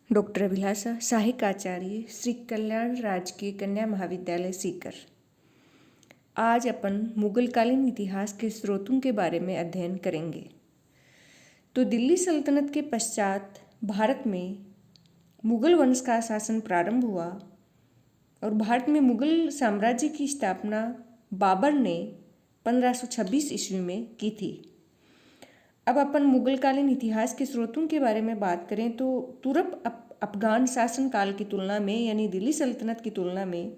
Doctor अभिलाषा, सहायक आचार्य, श्री कल्याण राजकीय कन्या महाविद्यालय सीकर। आज अपन मुगलकालीन इतिहास के स्रोतों के बारे में अध्ययन करेंगे। तो दिल्ली सल्तनत के पश्चात भारत में मुगल वंश का शासन प्रारंभ हुआ और भारत में मुगल साम्राज्य की स्थापना बाबर ने 1526 ईस्वी में की थी। अब अपन मुगलकालीन इतिहास के स्रोतों के बारे में बात करें तो तुरप अफगान शासन काल की तुलना में यानी दिल्ली सल्तनत की तुलना में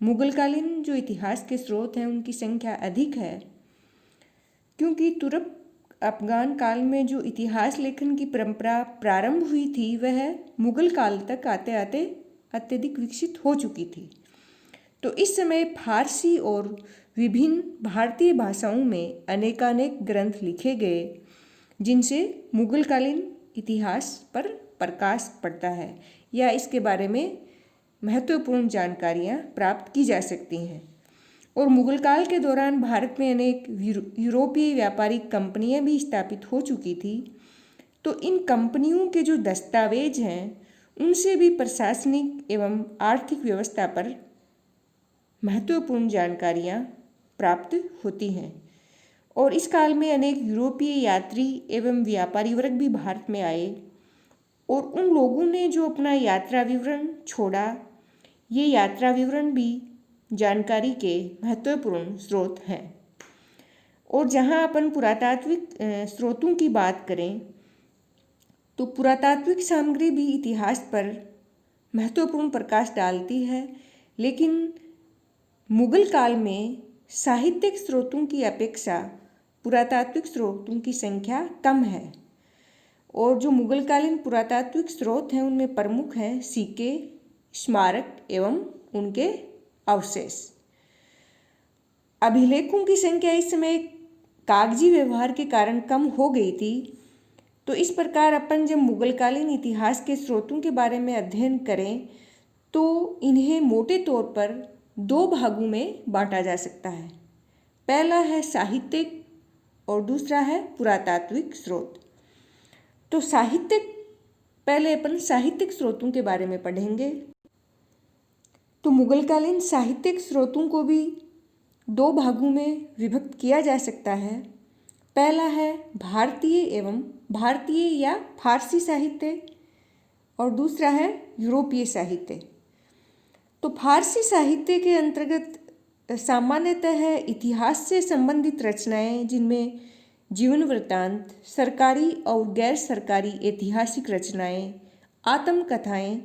मुगलकालीन जो इतिहास के स्रोत हैं उनकी संख्या अधिक है, क्योंकि तुरप अफगान काल में जो इतिहास लेखन की परंपरा प्रारंभ हुई थी वह मुगल काल तक आते आते अत्यधिक विकसित हो चुकी थी। तो इस समय फारसी और विभिन्न भारतीय भाषाओं में अनेकानेक ग्रंथ लिखे गए जिनसे मुगलकालीन इतिहास पर प्रकाश पड़ता है या इसके बारे में महत्वपूर्ण जानकारियाँ प्राप्त की जा सकती हैं। और मुगल काल के दौरान भारत में अनेक यूरोपीय व्यापारिक कंपनियां भी स्थापित हो चुकी थी। तो इन कंपनियों के जो दस्तावेज हैं उनसे भी प्रशासनिक एवं आर्थिक व्यवस्था पर महत्वपूर्ण जानकारियाँ प्राप्त होती हैं। और इस काल में अनेक यूरोपीय यात्री एवं व्यापारी वर्ग भी भारत में आए और उन लोगों ने जो अपना यात्रा विवरण छोड़ा, ये यात्रा विवरण भी जानकारी के महत्वपूर्ण स्रोत हैं। और जहाँ अपन पुरातात्विक स्रोतों की बात करें तो पुरातात्विक सामग्री भी इतिहास पर महत्वपूर्ण प्रकाश डालती है, लेकिन मुगल काल में साहित्यिक स्रोतों की अपेक्षा पुरातात्विक स्रोतों की संख्या कम है। और जो मुगलकालीन पुरातात्विक स्रोत हैं उनमें प्रमुख हैं सिक्के, स्मारक एवं उनके अवशेष। अभिलेखों की संख्या इस समय कागजी व्यवहार के कारण कम हो गई थी। तो इस प्रकार अपन जब मुगलकालीन इतिहास के स्रोतों के बारे में अध्ययन करें तो इन्हें मोटे तौर पर दो भागों में बांटा जा सकता है। पहला है साहित्यिक और दूसरा है पुरातात्विक स्रोत। तो पहले अपन साहित्यिक स्रोतों के बारे में पढ़ेंगे। तो मुगलकालीन साहित्यिक स्रोतों को भी दो भागों में विभक्त किया जा सकता है। पहला है भारतीय या फारसी साहित्य और दूसरा है यूरोपीय साहित्य। तो फारसी साहित्य के अंतर्गत सामान्यतः इतिहास से संबंधित रचनाएं जिनमें जीवन वृत्तांत, सरकारी और गैर सरकारी ऐतिहासिक रचनाएं, आत्मकथाएं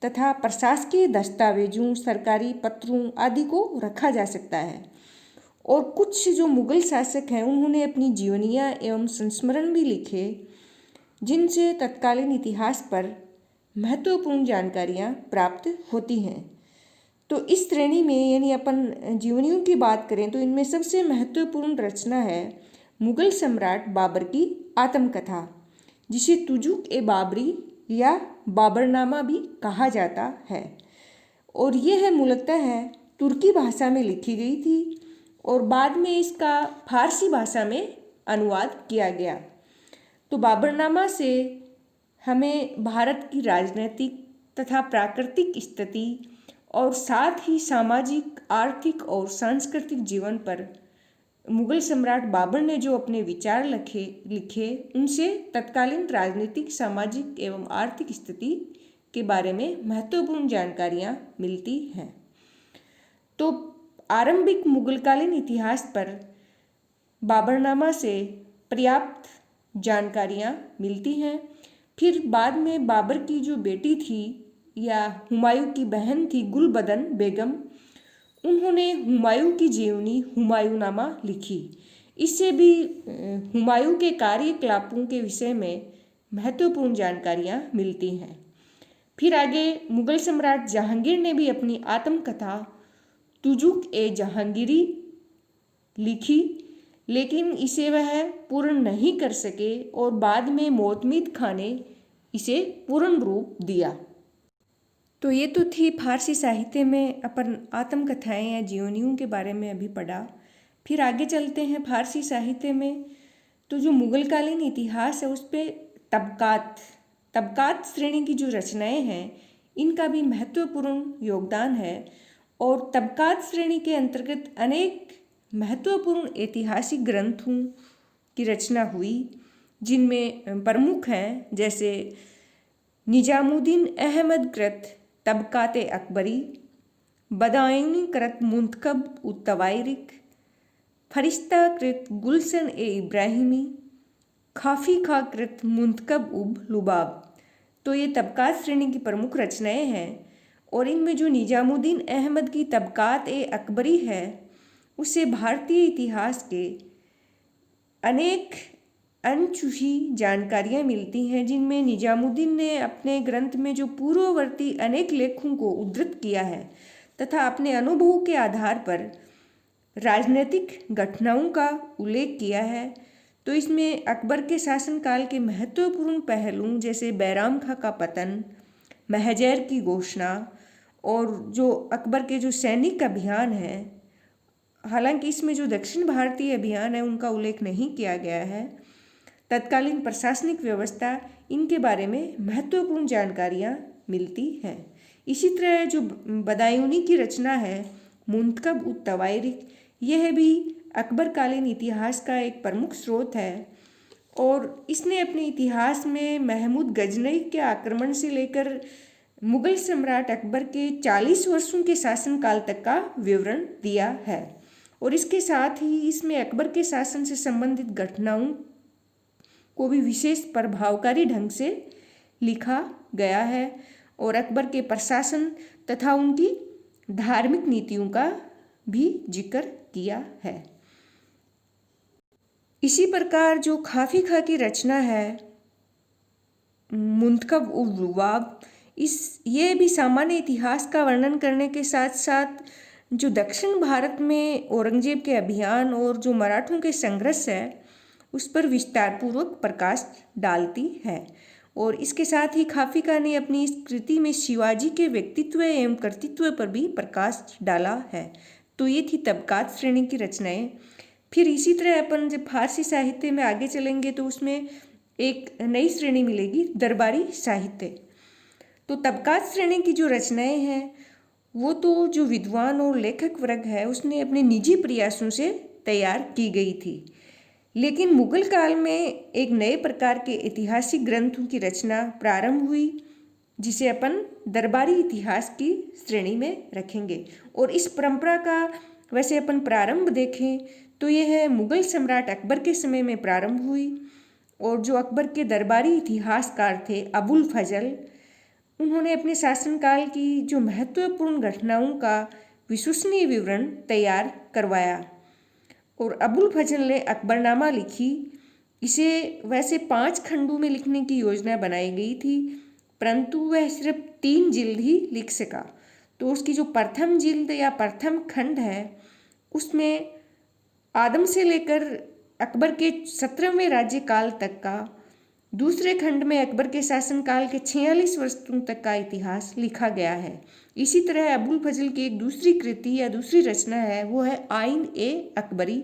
तथा प्रशासकीय दस्तावेजों, सरकारी पत्रों आदि को रखा जा सकता है। और कुछ जो मुगल शासक हैं उन्होंने अपनी जीवनियाँ एवं संस्मरण भी लिखे जिनसे तत्कालीन इतिहास पर महत्वपूर्ण जानकारियाँ प्राप्त होती हैं। तो इस श्रेणी में यानी अपन जीवनियों की बात करें तो इनमें सबसे महत्वपूर्ण रचना है मुगल सम्राट बाबर की आत्मकथा, जिसे तुजुक ए बाबरी या बाबरनामा भी कहा जाता है। और यह मूलतः तुर्की भाषा में लिखी गई थी और बाद में इसका फारसी भाषा में अनुवाद किया गया। तो बाबरनामा से हमें भारत की राजनीतिक तथा प्राकृतिक स्थिति और साथ ही सामाजिक, आर्थिक और सांस्कृतिक जीवन पर मुगल सम्राट बाबर ने जो अपने विचार लिखे उनसे तत्कालीन राजनीतिक, सामाजिक एवं आर्थिक स्थिति के बारे में महत्वपूर्ण जानकारियाँ मिलती हैं। तो आरंभिक मुगलकालीन इतिहास पर बाबरनामा से पर्याप्त जानकारियाँ मिलती हैं। फिर बाद में बाबर की जो बेटी थी या हुमायूं की बहन थी गुलबदन बेगम, उन्होंने हुमायूं की जीवनी हुमायूंनामा लिखी। इससे भी हुमायूं के कार्यकलापों के विषय में महत्वपूर्ण जानकारियाँ मिलती हैं। फिर आगे मुगल सम्राट जहांगीर ने भी अपनी आत्मकथा तुजुक ए जहांगीरी लिखी, लेकिन इसे वह पूर्ण नहीं कर सके और बाद में मोहम्मद खां ने इसे पूर्ण रूप दिया। तो ये तो थी फारसी साहित्य में अपन आत्मकथाएं या जीवनियों के बारे में अभी पढ़ा। फिर आगे चलते हैं फारसी साहित्य में। तो जो मुगलकालीन इतिहास है उस पर तबकात श्रेणी की जो रचनाएं हैं इनका भी महत्वपूर्ण योगदान है और तबकात श्रेणी के अंतर्गत अनेक महत्वपूर्ण ऐतिहासिक ग्रंथों की रचना हुई, जिनमें प्रमुख हैं जैसे निजामुद्दीन अहमद कृत तबकात अकबरी, बदायूनी कृत मुंतखब उत तवारीख, फरिश्ता कृत गुलशन ए इब्राहिमी, खाफी खा कृत मुंतखब उब लुबाब। तो ये तबकात श्रेणी की प्रमुख रचनाएं हैं और इनमें जो निजामुद्दीन अहमद की तबकात ए अकबरी है उससे भारतीय इतिहास के अनेक अनछुई जानकारियाँ मिलती हैं, जिनमें निजामुद्दीन ने अपने ग्रंथ में जो पूर्ववर्ती अनेक लेखों को उद्धृत किया है तथा अपने अनुभवों के आधार पर राजनीतिक घटनाओं का उल्लेख किया है। तो इसमें अकबर के शासनकाल के महत्वपूर्ण पहलुओं जैसे बैराम खां का पतन, महजैर की घोषणा और जो अकबर के जो सैनिक अभियान हैं, हालांकि इसमें जो दक्षिण भारतीय अभियान है उनका उल्लेख नहीं किया गया है, तत्कालीन प्रशासनिक व्यवस्था, इनके बारे में महत्वपूर्ण जानकारियाँ मिलती हैं। इसी तरह जो बदायूनी की रचना है मुंतखब उत तवारीख, यह भी अकबरकालीन इतिहास का एक प्रमुख स्रोत है और इसने अपने इतिहास में महमूद गजनई के आक्रमण से लेकर मुगल सम्राट अकबर के 40 वर्षों के शासनकाल तक का विवरण दिया है और इसके साथ ही इसमें अकबर के शासन से संबंधित घटनाओं को भी विशेष प्रभावकारी ढंग से लिखा गया है और अकबर के प्रशासन तथा उनकी धार्मिक नीतियों का भी जिक्र किया है। इसी प्रकार जो खाफी खा की रचना है मुंतखब उब लुबाब, ये भी सामान्य इतिहास का वर्णन करने के साथ साथ जो दक्षिण भारत में औरंगजेब के अभियान और जो मराठों के संघर्ष है उस पर विस्तारपूर्वक प्रकाश डालती है और इसके साथ ही खाफी खा ने अपनी इस कृति में शिवाजी के व्यक्तित्व एवं कर्तृत्व पर भी प्रकाश डाला है। तो ये थी तबकात श्रेणी की रचनाएं। फिर इसी तरह अपन जब फारसी साहित्य में आगे चलेंगे तो उसमें एक नई श्रेणी मिलेगी, दरबारी साहित्य। तो तबकात श्रेणी की जो रचनाएं हैं वो तो जो विद्वान और लेखक वर्ग है उसने अपने निजी प्रयासों से तैयार की गई थी, लेकिन मुगल काल में एक नए प्रकार के ऐतिहासिक ग्रंथों की रचना प्रारंभ हुई जिसे अपन दरबारी इतिहास की श्रेणी में रखेंगे। और इस परंपरा का वैसे अपन प्रारंभ देखें तो यह मुगल सम्राट अकबर के समय में प्रारंभ हुई और जो अकबर के दरबारी इतिहासकार थे अबुल फजल, उन्होंने अपने शासनकाल की जो महत्वपूर्ण घटनाओं का विश्वसनीय विवरण तैयार करवाया और अबुल फजल ने अकबरनामा लिखी। इसे वैसे 5 खंडों में लिखने की योजना बनाई गई थी, परंतु वह सिर्फ 3 जिल्द ही लिख सका। तो उसकी जो प्रथम जिल्द या प्रथम खंड है उसमें आदम से लेकर अकबर के 17वें राज्यकाल तक का, दूसरे खंड में अकबर के शासनकाल के 46 वर्षों तक का इतिहास लिखा गया है। इसी तरह अबुल फजल की एक दूसरी कृति या दूसरी रचना है वो है आइन ए अकबरी।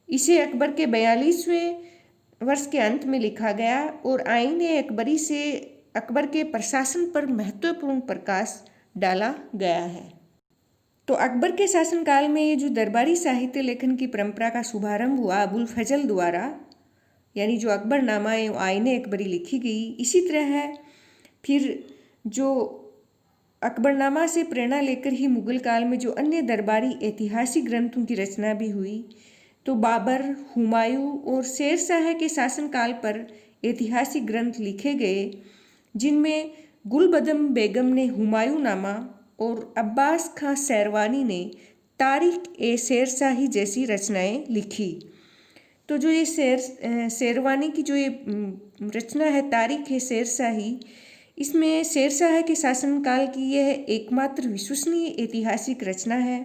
इसे अकबर के 42वें वर्ष के अंत में लिखा गया और आइन ए अकबरी से अकबर के प्रशासन पर महत्वपूर्ण प्रकाश डाला गया है। तो अकबर के शासनकाल में ये जो दरबारी साहित्य लेखन की परंपरा का शुभारंभ हुआ अबुल फजल द्वारा, यानी जो अकबरनामा एवं आइने अकबरी लिखी गई, इसी तरह है फिर जो अकबरनामा से प्रेरणा लेकर ही मुगल काल में जो अन्य दरबारी ऐतिहासिक ग्रंथों की रचना भी हुई। तो बाबर, हुमायूं और शेर शाह के शासनकाल पर ऐतिहासिक ग्रंथ लिखे गए, जिनमें गुलबदम बेगम ने हुमायूं नामा और अब्बास खां शेरवानी ने तारीख ए शेरशाही जैसी रचनाएं लिखी। तो जो ये शेरवानी की जो ये रचना है तारीख ए शेरशाही, इसमें शेरशाह के शासनकाल की यह एकमात्र विश्वसनीय ऐतिहासिक रचना है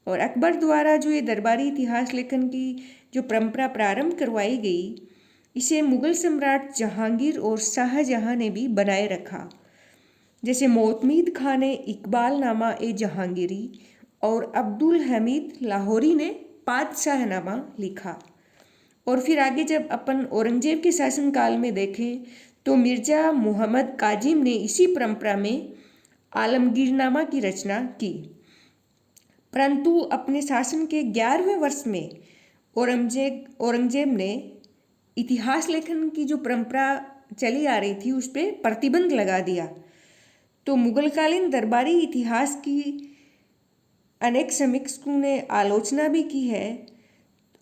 और अकबर द्वारा जो ये दरबारी इतिहास लेखन की जो परंपरा प्रारंभ करवाई गई, इसे मुगल सम्राट जहांगीर और शाहजहां ने भी बनाए रखा। जैसे मोतमीद खां ने इकबाल नामा ए जहांगीरी और अब्दुल हमीद लाहौरी ने पातशाहनामा लिखा। और फिर आगे जब अपन औरंगजेब के शासनकाल में देखें तो मिर्जा मोहम्मद काजिम ने इसी परंपरा में आलमगीरनामा की रचना की। परंतु अपने शासन के 11वें वर्ष में औरंगजेब ने इतिहास लेखन की जो परंपरा चली आ रही थी उस पर प्रतिबंध लगा दिया। तो मुगलकालीन दरबारी इतिहास की अनेक समीक्षकों ने आलोचना भी की है,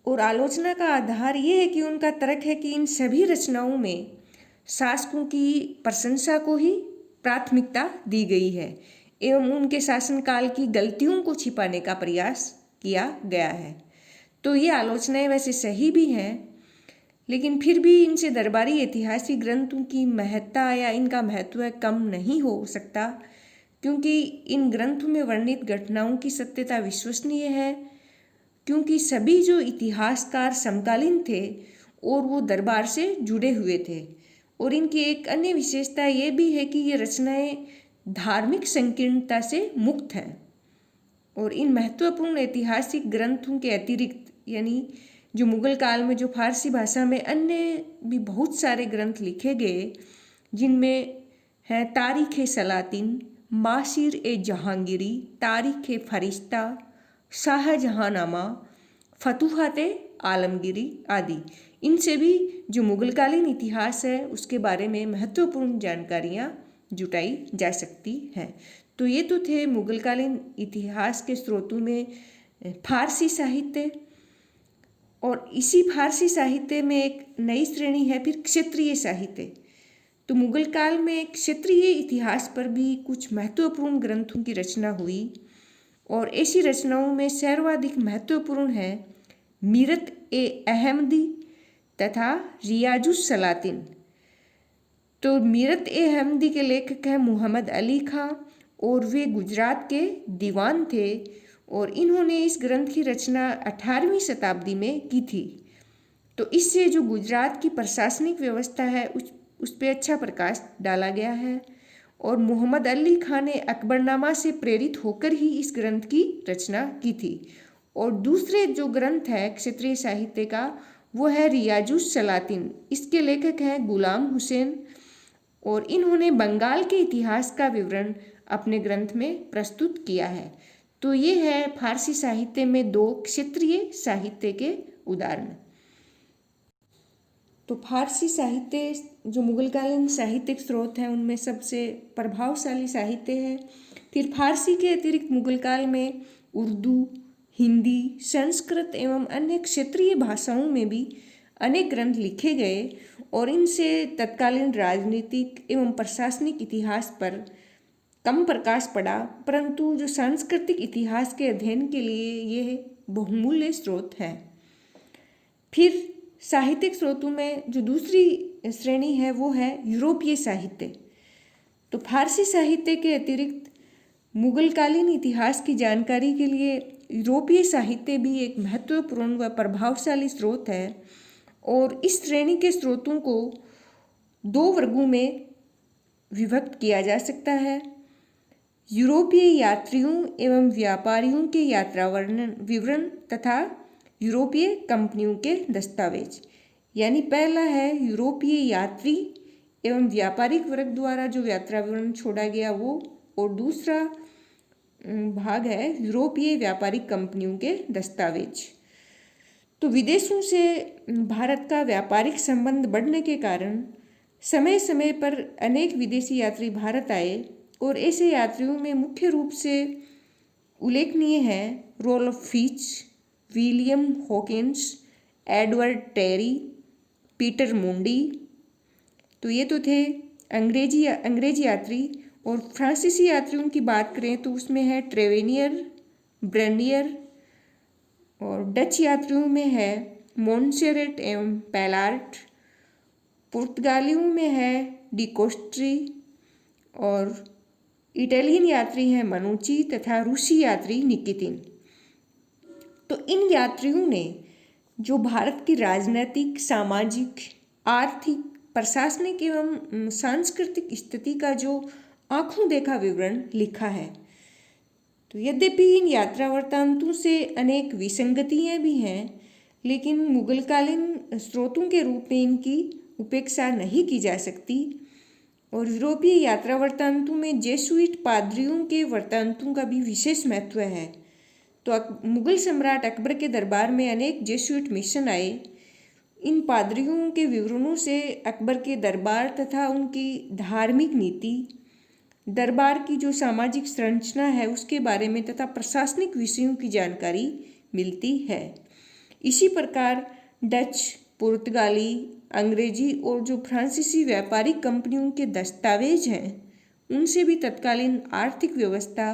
और आलोचना का आधार ये है कि उनका तर्क है कि इन सभी रचनाओं में शासकों की प्रशंसा को ही प्राथमिकता दी गई है एवं उनके शासनकाल की गलतियों को छिपाने का प्रयास किया गया है। तो ये आलोचनाएं वैसे सही भी हैं, लेकिन फिर भी इनसे दरबारी ऐतिहासिक ग्रंथों की महत्ता या इनका महत्व कम नहीं हो सकता, क्योंकि इन ग्रंथों में वर्णित घटनाओं की सत्यता विश्वसनीय है, क्योंकि सभी जो इतिहासकार समकालीन थे और वो दरबार से जुड़े हुए थे। और इनकी एक अन्य विशेषता ये भी है कि ये रचनाएं धार्मिक संकीर्णता से मुक्त हैं। और इन महत्वपूर्ण ऐतिहासिक ग्रंथों के अतिरिक्त, यानी जो मुगल काल में जो फारसी भाषा में अन्य भी बहुत सारे ग्रंथ लिखे गए, जिनमें है तारीख़ सलातिन, मासिर ए जहांगीरी, तारीख़ फरिश्ता, शाहजहांनामा, फतूहात आलमगीरी आदि। इनसे भी जो मुगलकालीन इतिहास है उसके बारे में महत्वपूर्ण जानकारियाँ जुटाई जा सकती हैं। तो ये तो थे मुगलकालीन इतिहास के स्रोतों में फारसी साहित्य। और इसी फारसी साहित्य में एक नई श्रेणी है फिर क्षेत्रीय साहित्य। तो मुगल काल में क्षेत्रीय इतिहास पर भी कुछ महत्वपूर्ण ग्रंथों की रचना हुई, और ऐसी रचनाओं में सर्वाधिक महत्वपूर्ण है मीरत ए अहमदी तथा रियाजुस सलातिन। तो मीरत ए अहमदी के लेखक हैं मोहम्मद अली खां, और वे गुजरात के दीवान थे, और इन्होंने इस ग्रंथ की रचना 18वीं शताब्दी में की थी। तो इससे जो गुजरात की प्रशासनिक व्यवस्था है उस पर अच्छा प्रकाश डाला गया है। और मोहम्मद अली खां ने अकबरनामा से प्रेरित होकर ही इस ग्रंथ की रचना की थी। और दूसरे जो ग्रंथ है क्षेत्रीय साहित्य का वो है रियाजुस सलातिन। इसके लेखक हैं गुलाम हुसैन, और इन्होंने बंगाल के इतिहास का विवरण अपने ग्रंथ में प्रस्तुत किया है। तो ये है फारसी साहित्य में दो क्षेत्रीय साहित्य के उदाहरण। तो फारसी साहित्य जो मुगलकालीन साहित्यिक स्रोत हैं उनमें सबसे प्रभावशाली साहित्य है। फिर फारसी के अतिरिक्त मुगल काल में उर्दू, हिंदी, संस्कृत एवं अन्य क्षेत्रीय भाषाओं में भी अनेक ग्रंथ लिखे गए, और इनसे तत्कालीन राजनीतिक एवं प्रशासनिक इतिहास पर कम प्रकाश पड़ा, परंतु जो सांस्कृतिक इतिहास के अध्ययन के लिए ये बहुमूल्य स्रोत हैं। फिर साहित्यिक स्रोतों में जो दूसरी श्रेणी है वो है यूरोपीय साहित्य। तो फारसी साहित्य के अतिरिक्त मुगलकालीन इतिहास की जानकारी के लिए यूरोपीय साहित्य भी एक महत्वपूर्ण व प्रभावशाली स्रोत है, और इस श्रेणी के स्रोतों को दो वर्गों में विभक्त किया जा सकता है। यूरोपीय यात्रियों एवं व्यापारियों के यात्रा विवरण तथा यूरोपीय कंपनियों के दस्तावेज। यानी पहला है यूरोपीय यात्री एवं व्यापारिक वर्ग द्वारा जो यात्रा विवरण छोड़ा गया वो, और दूसरा भाग है यूरोपीय व्यापारिक कंपनियों के दस्तावेज। तो विदेशों से भारत का व्यापारिक संबंध बढ़ने के कारण समय समय पर अनेक विदेशी यात्री भारत आए, और ऐसे यात्रियों में मुख्य रूप से उल्लेखनीय हैं Rolf Fitch, William Hawkins, Edward Terry, Peter Mundy. तो ये तो थे अंग्रेजी यात्री। और फ्रांसीसी यात्रियों की बात करें तो उसमें है ट्रेवेनियर, ब्रेनियर, और डच यात्रियों में है मोन्सेरेट एवं पैलार्ट, पुर्तगालियों में है डिकोस्ट्री, और इटालियन यात्री हैं मनुची तथा रूसी यात्री निकितिन। तो इन यात्रियों ने जो भारत की राजनीतिक, सामाजिक, आर्थिक, प्रशासनिक एवं सांस्कृतिक स्थिति का जो आंखों देखा विवरण लिखा है। तो यद्यपि इन यात्रा वृत्तांतों से अनेक विसंगतियां भी हैं, लेकिन मुगलकालीन स्रोतों के रूप में इनकी उपेक्षा नहीं की जा सकती। और यूरोपीय यात्रा वृत्तांतों में जेसुइट पादरियों के वृत्तांतों का भी विशेष महत्व है। तो मुगल सम्राट अकबर के दरबार में अनेक जेसुइट मिशन आए। इन पादरियों के विवरणों से अकबर के दरबार तथा उनकी धार्मिक नीति, दरबार की जो सामाजिक संरचना है उसके बारे में तथा प्रशासनिक विषयों की जानकारी मिलती है। इसी प्रकार डच, पुर्तगाली, अंग्रेजी और जो फ्रांसीसी व्यापारिक कंपनियों के दस्तावेज हैं उनसे भी तत्कालीन आर्थिक व्यवस्था,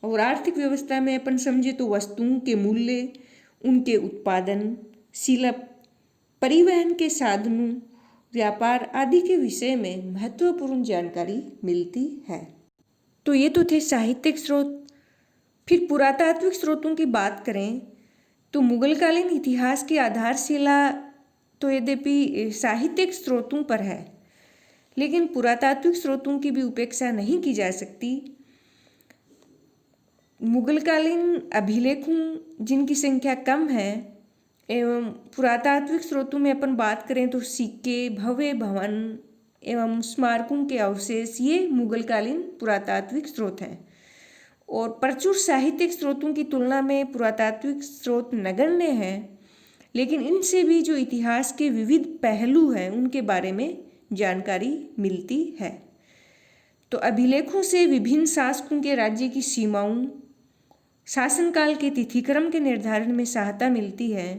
और आर्थिक व्यवस्था में अपन समझे तो वस्तुओं के मूल्य, उनके उत्पादन, शिल्प, परिवहन के साधनों, व्यापार आदि के विषय में महत्वपूर्ण जानकारी मिलती है। तो ये तो थे साहित्यिक स्रोत। फिर पुरातात्विक स्रोतों की बात करें तो मुगलकालीन इतिहास की आधारशिला तो यद्यपि साहित्यिक स्रोतों पर है, लेकिन पुरातात्विक स्रोतों की भी उपेक्षा नहीं की जा सकती। मुगलकालीन अभिलेखों जिनकी संख्या कम है एवं पुरातात्विक स्रोतों में अपन बात करें तो सिक्के, भव्य भवन एवं स्मारकों के अवशेष, ये मुगलकालीन पुरातात्विक स्रोत हैं। और प्रचुर साहित्यिक स्रोतों की तुलना में पुरातात्विक स्रोत नगण्य हैं, लेकिन इनसे भी जो इतिहास के विविध पहलू हैं उनके बारे में जानकारी मिलती है। तो अभिलेखों से विभिन्न शासकों के राज्य की सीमाओं, शासनकाल के तिथिक्रम के निर्धारण में सहायता मिलती है।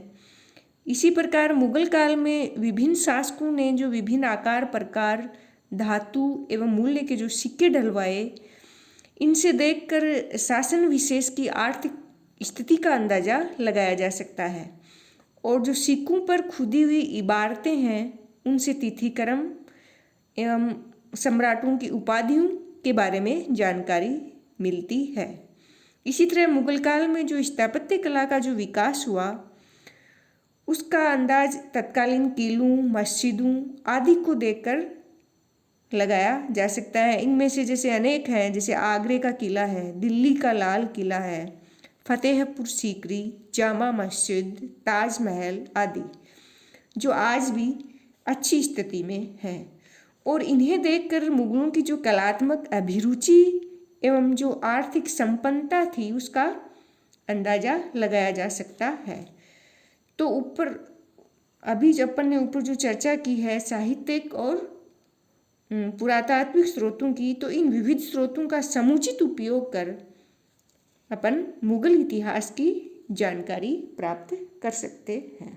इसी प्रकार मुगल काल में विभिन्न शासकों ने जो विभिन्न आकार, प्रकार, धातु एवं मूल्य के जो सिक्के ढलवाए, इनसे देखकर शासन विशेष की आर्थिक स्थिति का अंदाजा लगाया जा सकता है। और जो सिक्कों पर खुदी हुई इबारतें हैं उनसे तिथिक्रम एवं सम्राटों की उपाधियों के बारे में जानकारी मिलती है। इसी तरह मुगल काल में जो स्थापत्य कला का जो विकास हुआ उसका अंदाज तत्कालीन किलों, मस्जिदों आदि को देखकर लगाया जा सकता है। इनमें से जैसे अनेक हैं, जैसे आगरे का किला है, दिल्ली का लाल किला है, फतेहपुर सीकरी, जामा मस्जिद, ताजमहल आदि, जो आज भी अच्छी स्थिति में हैं। और इन्हें देखकर मुगलों की जो कलात्मक अभिरुचि एवं जो आर्थिक संपन्नता थी उसका अंदाजा लगाया जा सकता है। तो ऊपर अभी जब अपन ने ऊपर जो चर्चा की है साहित्यिक और पुरातात्विक स्रोतों की, तो इन विविध स्रोतों का समुचित उपयोग कर अपन मुगल इतिहास की जानकारी प्राप्त कर सकते हैं।